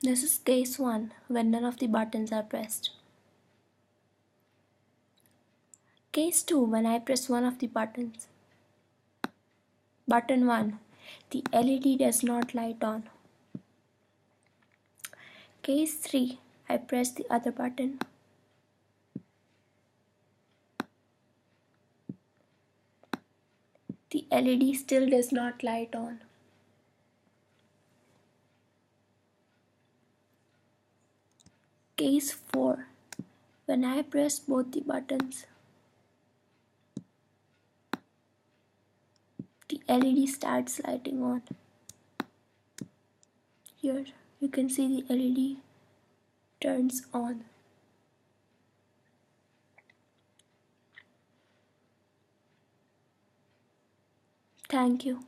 This is case 1 when none of the buttons are pressed. Case 2 when I press one of the buttons. Button 1. The LED does not light on. Case 3. I press the other button. The LED still does not light on. Case 4. When I press both the buttons, the LED starts lighting on. Here you can see the LED turns on. Thank you.